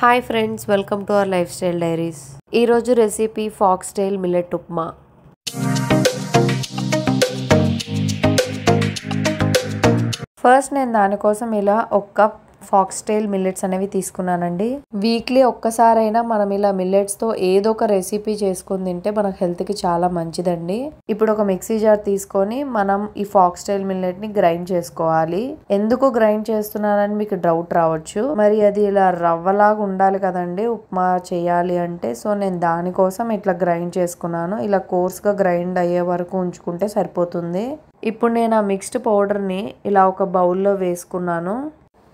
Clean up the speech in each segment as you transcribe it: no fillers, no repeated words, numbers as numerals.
Hi friends, welcome to our lifestyle diaries. ఈరోజు recipe foxtail millet upma. First నేను దానికోసం ఇలా ఒక కప్ ఫాక్స్టైల్ మిల్లెట్స్ అనేవి తీసుకున్నానండి. వీక్లీ ఒక్కసారైనా మనం ఇలా మిల్లెట్స్తో ఏదో ఒక రెసిపీ చేసుకుని తింటే మనకు హెల్త్కి చాలా మంచిదండి. ఇప్పుడు ఒక మిక్సీ జార్ తీసుకొని మనం ఈ ఫాక్స్టైల్ మిల్లెట్ని గ్రైండ్ చేసుకోవాలి. ఎందుకు గ్రైండ్ చేస్తున్నానని మీకు డౌట్ రావచ్చు. మరి అది ఇలా రవ్వలాగా ఉండాలి కదండి ఉప్మా చేయాలి అంటే. సో నేను దానికోసం ఇట్లా గ్రైండ్ చేసుకున్నాను. ఇలా కోర్స్గా గ్రైండ్ అయ్యే వరకు ఉంచుకుంటే సరిపోతుంది. ఇప్పుడు నేను ఆ మిక్స్డ్ పౌడర్ని ఇలా ఒక బౌల్లో వేసుకున్నాను.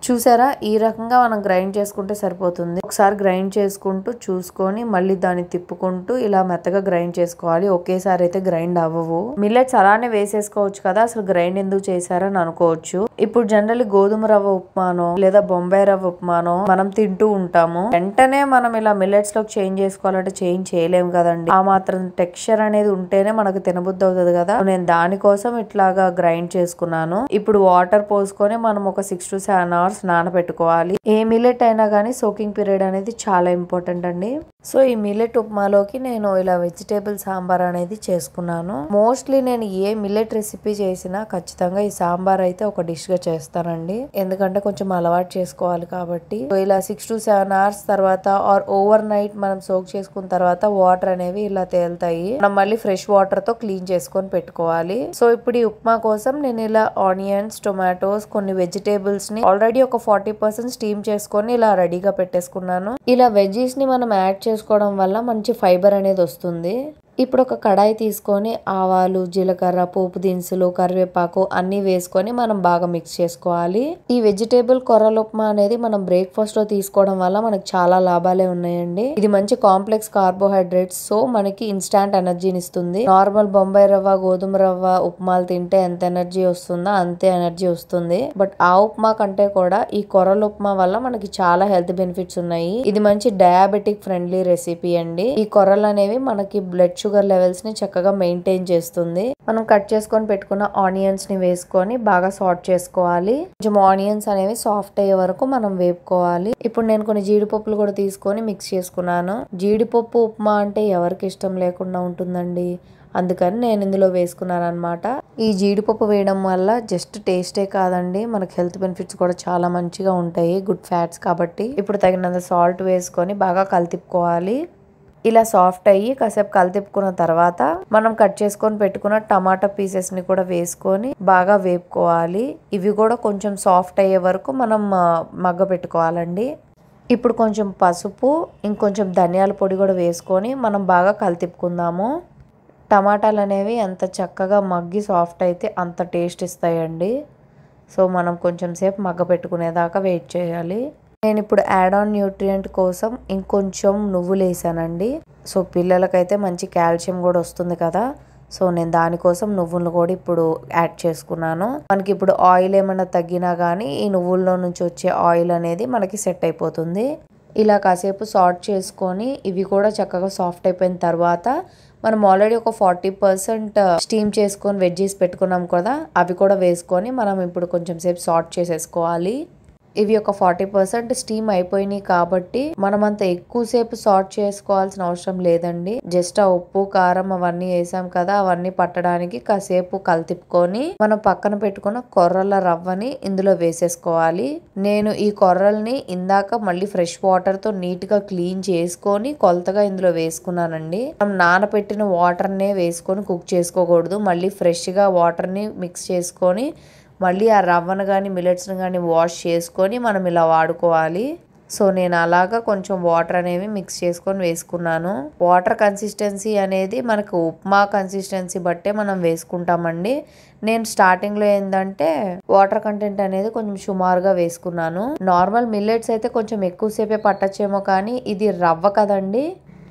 చూసారా, ఈ రకంగా మనం గ్రైండ్ చేసుకుంటే సరిపోతుంది. ఒకసారి గ్రైండ్ చేసుకుంటూ చూసుకొని మళ్ళీ దాన్ని తిప్పుకుంటూ ఇలా మెత్తగా గ్రైండ్ చేసుకోవాలి. ఒకేసారి అయితే గ్రైండ్ అవ్వవు. మిల్లెట్స్ అలానే వేసేసుకోవచ్చు కదా, అసలు గ్రైండ్ ఎందుకు చేశారని అనుకోవచ్చు. ఇప్పుడు జనరల్లీ గోధుమ రవ్వ ఉప్మానో లేదా బొంబాయి రవ్వ ఉప్మానో మనం తింటూ ఉంటాము. వెంటనే మనం ఇలా మిల్లెట్స్ లోకి చేంజ్ చేసుకోవాలంటే చేంజ్ చేయలేము కదండి. ఆ మాత్రం టెక్స్చర్ అనేది ఉంటేనే మనకు తినబుద్ధి అవుతుంది కదా. నేను దానికోసం ఇట్లాగా గ్రైండ్ చేసుకున్నాను. ఇప్పుడు వాటర్ పోసుకొని మనం ఒక 6 to 7 hours నానబెట్టుకోవాలి. ఏ మిల్లెట్ అయినా కానీ సోకింగ్ పీరియడ్ అనేది చాలా ఇంపార్టెంట్ అండి. సో ఈ మిల్లెట్ ఉప్మాలోకి నేను ఇలా వెజిటేబుల్ సాంబార్ అనేది చేసుకున్నాను. మోస్ట్లీ నేను ఏ మిల్లెట్ రెసిపీ చేసినా ఖచ్చితంగా ఈ సాంబార్ అయితే ఒక డిష్ గా చేస్తానండి. ఎందుకంటే కొంచెం అలవాటు చేసుకోవాలి కాబట్టి. సో ఇలా 6 to 7 hours తర్వాత ఆర్ ఓవర్ నైట్ మనం సోక్ చేసుకున్న తర్వాత వాటర్ అనేవి ఇలా తేలుతాయి. మనం మళ్ళీ ఫ్రెష్ వాటర్ తో క్లీన్ చేసుకొని పెట్టుకోవాలి. సో ఇప్పుడు ఈ ఉప్మా కోసం నేను ఇలా ఆనియన్స్, టొమాటోస్, కొన్ని వెజిటేబుల్స్ ని ఆల్రెడీ ఒక 40% స్టీమ్ చేసుకొని ఇలా రెడీగా పెట్టేసుకున్నాను. ఇలా వెజ్జీస్ ని మనం యాడ్ చేసుకోవడం వల్ల మంచి ఫైబర్ అనేది వస్తుంది. ఇప్పుడు ఒక కడాయి తీసుకొని ఆవాలు, జీలకర్ర, పోపు దినుసులు, కరివేపాకు అన్ని వేసుకొని మనం బాగా మిక్స్ చేసుకోవాలి. ఈ వెజిటేబుల్ కొర్రల ఉప్మా అనేది మనం బ్రేక్ఫాస్ట్ లో తీసుకోవడం వల్ల మనకు చాలా లాభాలే ఉన్నాయండి. ఇది మంచి కాంప్లెక్స్ కార్బోహైడ్రేట్స్, సో మనకి ఇన్స్టాంట్ ఎనర్జీని ఇస్తుంది. నార్మల్ బొంబాయి రవ్వ, గోధుమ రవ్వ ఉప్మాలు తింటే ఎంత ఎనర్జీ వస్తుందో అంతే ఎనర్జీ వస్తుంది. బట్ ఆ ఉప్మా కంటే కూడా ఈ కొర్రల ఉప్మా వల్ల మనకి చాలా హెల్త్ బెనిఫిట్స్ ఉన్నాయి. ఇది మంచి డయాబెటిక్ ఫ్రెండ్లీ రెసిపీ అండి. ఈ కొర్రలు అనేవి మనకి బ్లడ్ షుగర్ లెవెల్స్ ని చక్కగా మెయింటైన్ చేస్తుంది. మనం కట్ చేసుకొని పెట్టుకున్న ఆనియన్స్ ని వేసుకొని బాగా సాట్ చేసుకోవాలి. కొంచెం ఆనియన్స్ అనేవి సాఫ్ట్ అయ్యే వరకు మనం వేపుకోవాలి. ఇప్పుడు నేను కొన్ని జీడిపప్పులు కూడా తీసుకొని మిక్స్ చేసుకున్నాను. జీడిపప్పు ఉప్మా అంటే ఎవరికి ఇష్టం లేకుండా ఉంటుందండి. అందుకని నేను ఇందులో వేసుకున్నాను అనమాట. ఈ జీడిపప్పు వేయడం వల్ల జస్ట్ టేస్టే కాదండి, మనకి హెల్త్ బెనిఫిట్స్ కూడా చాలా మంచిగా ఉంటాయి, గుడ్ ఫ్యాట్స్ కాబట్టి. ఇప్పుడు తగినంత సాల్ట్ వేసుకొని బాగా కలితిప్పుకోవాలి. ఇలా సాఫ్ట్ అయ్యి కాసేపు కలితిప్పుకున్న తర్వాత మనం కట్ చేసుకొని పెట్టుకున్న టమాటా పీసెస్ ని కూడా వేసుకొని బాగా వేపుకోవాలి. ఇవి కూడా కొంచెం సాఫ్ట్ అయ్యే వరకు మనం మగ్గ పెట్టుకోవాలండి. ఇప్పుడు కొంచెం పసుపు, ఇంకొంచెం ధనియాల పొడి కూడా వేసుకొని మనం బాగా కలితిప్పుకుందాము. టమాటాలు అనేవి ఎంత చక్కగా మగ్గి సాఫ్ట్ అయితే అంత టేస్ట్ ఇస్తాయండి. సో మనం కొంచెం సేపు మగ్గ పెట్టుకునేదాకా వెయిట్ చేయాలి. నేను ఇప్పుడు యాడ్ ఆన్ న్యూట్రియంట్ కోసం ఇంకొంచెం నువ్వులు వేసానండి. సో పిల్లలకైతే మంచి కాల్షియం కూడా వస్తుంది కదా. సో నేను దానికోసం నువ్వులను కూడా ఇప్పుడు యాడ్ చేసుకున్నాను. మనకి ఇప్పుడు ఆయిల్ ఏమైనా తగ్గినా కానీ ఈ నువ్వుల్లో నుంచి వచ్చే ఆయిల్ అనేది మనకి సెట్ అయిపోతుంది. ఇలా కాసేపు సాట్ చేసుకొని ఇవి కూడా చక్కగా సాఫ్ట్ అయిపోయిన తర్వాత మనం ఆల్రెడీ ఒక 40% స్టీమ్ చేసుకొని వెజ్జీస్ పెట్టుకున్నాం కదా, అవి కూడా వేసుకొని మనం ఇప్పుడు కొంచెం సేపు సాట్ చేసేసుకోవాలి. ఇవి ఒక 40% స్టీమ్ అయిపోయినాయి కాబట్టి మనం అంత ఎక్కువసేపు సాట్ చేసుకోవాల్సిన అవసరం లేదండి. జస్ట్ ఆ ఉప్పు, కారం అవన్నీ వేసాం కదా, అవన్నీ పట్టడానికి కాసేపు కలితిప్పుకొని మనం పక్కన పెట్టుకున్న కొర్రల రవ్వని ఇందులో వేసేసుకోవాలి. నేను ఈ కొర్రల్ని ఇందాక మళ్ళీ ఫ్రెష్ వాటర్ తో నీట్ గా క్లీన్ చేసుకొని కొలతగా ఇందులో వేసుకున్నానండి. మనం నానబెట్టిన వాటర్ నే వేసుకొని కుక్ చేసుకోకూడదు. మళ్ళీ ఫ్రెష్ గా వాటర్ ని మిక్స్ చేసుకొని మళ్ళీ ఆ రవ్వను కానీ మిల్లెట్స్ని కానీ వాష్ చేసుకొని మనం ఇలా వాడుకోవాలి. సో నేను అలాగా కొంచెం వాటర్ అనేవి మిక్స్ చేసుకొని వేసుకున్నాను. వాటర్ కన్సిస్టెన్సీ అనేది మనకు ఉప్మా కన్సిస్టెన్సీ బట్టే మనం వేసుకుంటామండి. నేను స్టార్టింగ్లో ఏంటంటే వాటర్ కంటెంట్ అనేది కొంచెం సుమారుగా వేసుకున్నాను. నార్మల్ మిల్లెట్స్ అయితే కొంచెం ఎక్కువసేపే పట్టచ్చేమో, కానీ ఇది రవ్వ కదండి,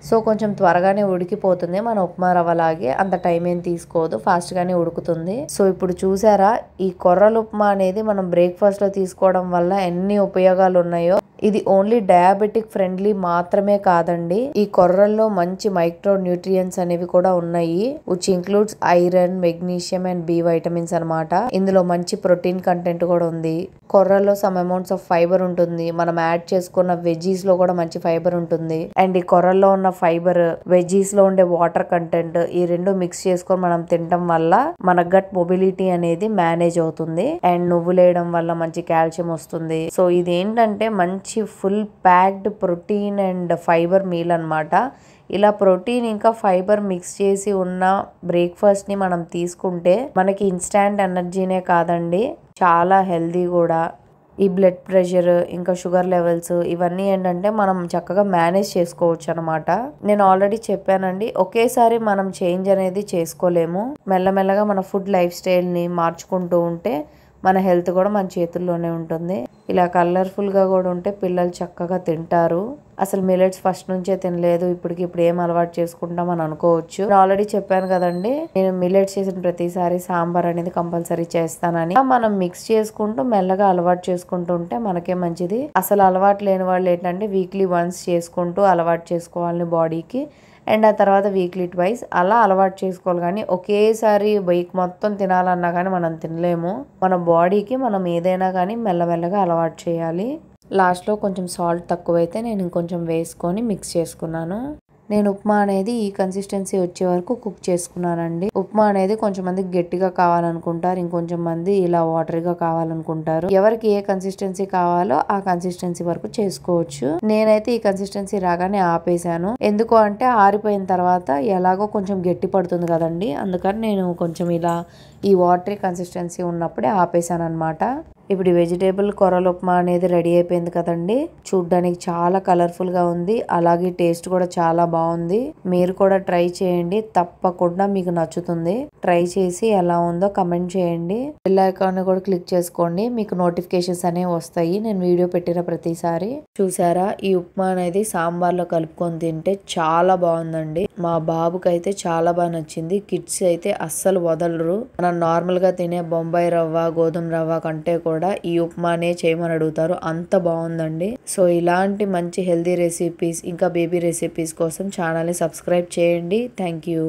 సో కొంచెం త్వరగానే ఉడికిపోతుంది. మన ఉప్మా రవ్వలాగే అంత టైం ఏం తీసుకోదు, ఫాస్ట్ గానే ఉడుకుతుంది. సో ఇప్పుడు చూసారా, ఈ కొర్రల ఉప్మా అనేది మనం బ్రేక్ఫాస్ట్ లో తీసుకోవడం వల్ల ఎన్ని ఉపయోగాలు ఉన్నాయో. ఇది ఓన్లీ డయాబెటిక్ ఫ్రెండ్లీ మాత్రమే కాదండి, ఈ కొర్రల్లో మంచి మైక్రో న్యూట్రియన్స్ అనేవి కూడా ఉన్నాయి, which includes iron, magnesium and B vitamins అన్నమాట. ఇందులో మంచి ప్రోటీన్ కంటెంట్ కూడా ఉంది. కొర్రల్లో సమ్ అమౌంట్స్ ఆఫ్ ఫైబర్ ఉంటుంది. మనం యాడ్ చేసుకున్న వెజీస్ లో కూడా మంచి ఫైబర్ ఉంటుంది. అండ్ ఈ కొర్రల్లో ఉన్న ఫైబర్, వెజీస్ లో ఉండే వాటర్ కంటెంట్, ఈ రెండు మిక్స్ చేసుకొని మనం తినడం వల్ల మన గట్ మొబిలిటీ అనేది మేనేజ్ అవుతుంది. అండ్ నువ్వులు వేయడం వల్ల మంచి కాల్షియం వస్తుంది. సో ఇది ఏంటంటే మంచి full packed protein and fibre meal అన్నమాట. ఇలా ప్రోటీన్ ఇంకా ఫైబర్ మిక్స్ చేసి ఉన్న బ్రేక్ఫాస్ట్ ని మనం తీసుకుంటే మనకి ఇన్స్టాంట్ ఎనర్జీనే కాదండి, చాలా హెల్దీ కూడా. ఈ బ్లడ్ ప్రెషర్ ఇంకా షుగర్ లెవెల్స్ ఇవన్నీ ఏంటంటే మనం చక్కగా మేనేజ్ చేసుకోవచ్చు అనమాట. నేను ఆల్రెడీ చెప్పానండి, ఒకేసారి మనం చేంజ్ అనేది చేసుకోలేము. మెల్లమెల్లగా మన ఫుడ్ లైఫ్ స్టైల్ ని మార్చుకుంటూ ఉంటే మన హెల్త్ కూడా మన చేతుల్లోనే ఉంటుంది. ఇలా కలర్ఫుల్ గా కూడా ఉంటే పిల్లలు చక్కగా తింటారు. అసలు మిల్లెట్స్ ఫస్ట్ నుంచే తినలేదు, ఇప్పుడు ఏం అలవాటు చేసుకుంటాం అని అనుకోవచ్చు. నేను ఆల్రెడీ చెప్పాను కదండి, నేను మిల్లెట్స్ చేసిన ప్రతిసారి సాంబార్ అనేది కంపల్సరీ చేస్తానని. మనం మిక్స్ చేసుకుంటూ మెల్లగా అలవాటు చేసుకుంటూ ఉంటే మనకే మంచిది. అసలు అలవాటు లేని వాళ్ళు ఏంటంటే వీక్లీ వన్స్ చేసుకుంటూ అలవాటు చేసుకోవాలి బాడీకి. అండ్ ఆ తర్వాత వీక్లీ ట్వైస్ అలా అలవాటు చేసుకోవాలి. కానీ ఒకేసారి వీక్ మొత్తం తినాలన్నా కానీ మనం తినలేము. మన బాడీకి మనం ఏదైనా కానీ మెల్లమెల్లగా అలవాటు చేయాలి. లాస్ట్లో కొంచెం సాల్ట్ తక్కువైతే నేను ఇంకొంచెం వేసుకొని మిక్స్ చేసుకున్నాను. నేను ఉప్మా అనేది ఈ కన్సిస్టెన్సీ వచ్చే వరకు కుక్ చేసుకున్నానండి. ఉప్మా అనేది కొంచెం మంది గట్టిగా కావాలనుకుంటారు, ఇంకొంచెం మంది ఇలా వాటరీగా కావాలనుకుంటారు. ఎవరికి ఏ కన్సిస్టెన్సీ కావాలో ఆ కన్సిస్టెన్సీ వరకు చేసుకోవచ్చు. నేనైతే ఈ కన్సిస్టెన్సీ రాగానే ఆపేసాను. ఎందుకు అంటే ఆరిపోయిన తర్వాత ఎలాగో కొంచెం గట్టి పడుతుంది కదండి, అందుకని నేను కొంచెం ఇలా ఈ వాటరీ కన్సిస్టెన్సీ ఉన్నప్పుడే ఆపేసాను అనమాట. ఇప్పుడు ఈ వెజిటేబుల్ కొర్రల ఉప్మా అనేది రెడీ అయిపోయింది కదండి. చూడ్డానికి చాలా కలర్ఫుల్ గా ఉంది, అలాగే టేస్ట్ కూడా చాలా బాగుంది. మీరు కూడా ట్రై చేయండి, తప్పకుండా మీకు నచ్చుతుంది. ట్రై చేసి ఎలా ఉందో కమెంట్ చేయండి. బెల్ ఐకాన్ కూడా క్లిక్ చేసుకోండి, మీకు నోటిఫికేషన్స్ అనేవి వస్తాయి నేను వీడియో పెట్టిన ప్రతిసారి. చూసారా, ఈ ఉప్మా అనేది సాంబార్ లో కలుపుకొని తింటే చాలా బాగుందండి. మా బాబుకి అయితే చాలా బాగా నచ్చింది. కిడ్స్ అయితే అస్సలు వదలరు. మనం నార్మల్ గా తినే బొంబాయి రవ్వ, గోధుమ రవ్వ కంటే కూడా ఈ ఉప్మానే చేయమని అడుగుతారు, అంత బాగుందండి. సో ఇలాంటి మంచి హెల్దీ రెసిపీస్ ఇంకా బేబీ రెసిపీస్ కోసం ఛానల్ని సబ్స్క్రైబ్ చేయండి. Thank you.